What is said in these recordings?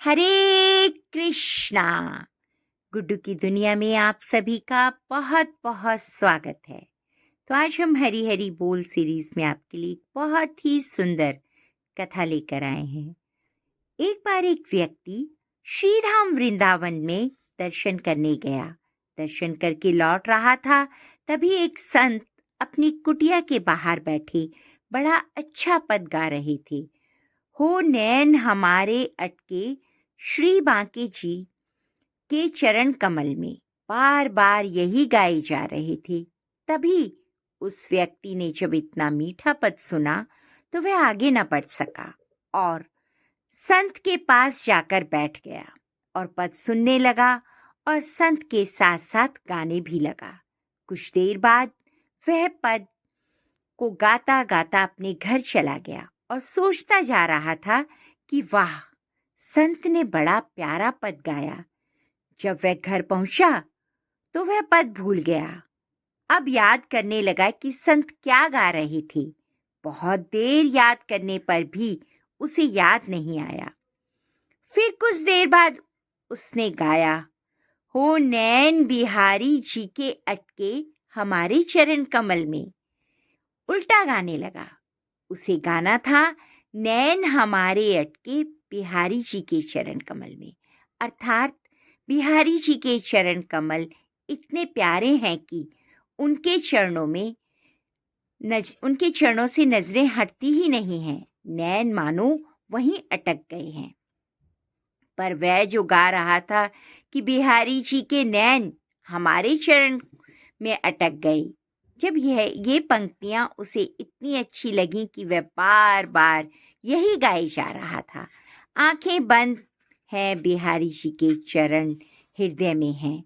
हरे कृष्णा। गुड्डू की दुनिया में आप सभी का बहुत बहुत स्वागत है। तो आज हम हरी हरी बोल सीरीज में आपके लिए एक बहुत ही सुंदर कथा लेकर आए हैं। एक बार एक व्यक्ति श्री धाम वृंदावन में दर्शन करने गया। दर्शन करके लौट रहा था, तभी एक संत अपनी कुटिया के बाहर बैठे बड़ा अच्छा पद गा रहे थे। हो नैन हमारे अटके श्री बांके जी के चरण कमल में, बार बार यही गाए जा रहे थे। तभी उस व्यक्ति ने जब इतना मीठा पद सुना तो वह आगे न बढ़ सका और संत के पास जाकर बैठ गया और पद सुनने लगा और संत के साथ साथ गाने भी लगा। कुछ देर बाद वह पद को गाता गाता अपने घर चला गया और सोचता जा रहा था कि वाह, संत ने बड़ा प्यारा पद गाया। जब वह घर पहुंचा तो वह पद भूल गया। अब याद करने लगा कि संत क्या गा रहे थे। बहुत देर याद करने पर भी उसे याद नहीं आया। फिर कुछ देर बाद उसने गाया, हो नैन बिहारी जी के अटके हमारे चरण कमल में। उल्टा गाने लगा। उसे गाना था, नैन हमारे अटके बिहारी जी के चरण कमल में। अर्थात बिहारी जी के चरण कमल इतने प्यारे हैं कि उनके चरणों से नजरें हटती ही नहीं हैं। नैन मानो वहीं अटक गए हैं। पर वह जो गा रहा था कि बिहारी जी के नैन हमारे चरण में अटक गए, जब ये पंक्तियां उसे इतनी अच्छी लगी कि वह बार बार यही गाए जा रहा था। आंखें बंद हैं, बिहारी जी के चरण हृदय में हैं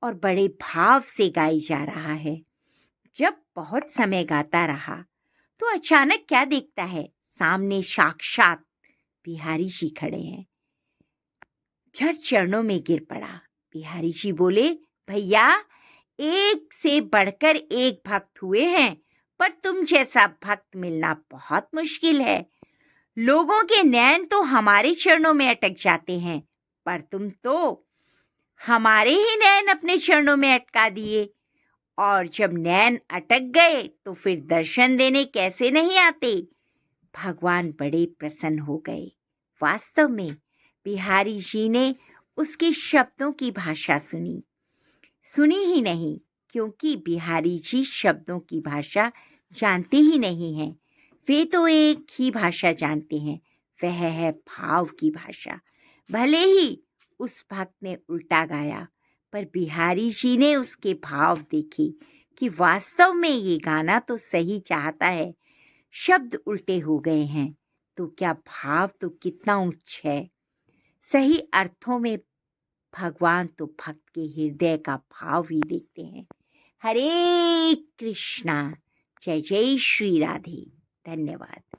और बड़े भाव से गाई जा रहा है। जब बहुत समय गाता रहा तो अचानक क्या देखता है, सामने साक्षात बिहारी जी खड़े हैं। झट चरणों में गिर पड़ा। बिहारी जी बोले, भैया, एक से बढ़कर एक भक्त हुए हैं, पर तुम जैसा भक्त मिलना बहुत मुश्किल है। लोगों के नैन तो हमारे चरणों में अटक जाते हैं, पर तुम तो हमारे ही नैन अपने चरणों में अटका दिए। और जब नैन अटक गए तो फिर दर्शन देने कैसे नहीं आते। भगवान बड़े प्रसन्न हो गए। वास्तव में बिहारी जी ने उसके शब्दों की भाषा सुनी ही नहीं, क्योंकि बिहारी जी शब्दों की भाषा जानते ही नहीं हैं। वे तो एक ही भाषा जानते हैं, वह है भाव की भाषा। भले ही उस भक्त ने उल्टा गाया, पर बिहारी जी ने उसके भाव देखे कि वास्तव में ये गाना तो सही चाहता है, शब्द उल्टे हो गए हैं, तो क्या भाव तो कितना उच्च है। सही अर्थों में भगवान तो भक्त के हृदय का भाव ही देखते हैं। हरे कृष्णा। जय जय श्री राधे। धन्यवाद।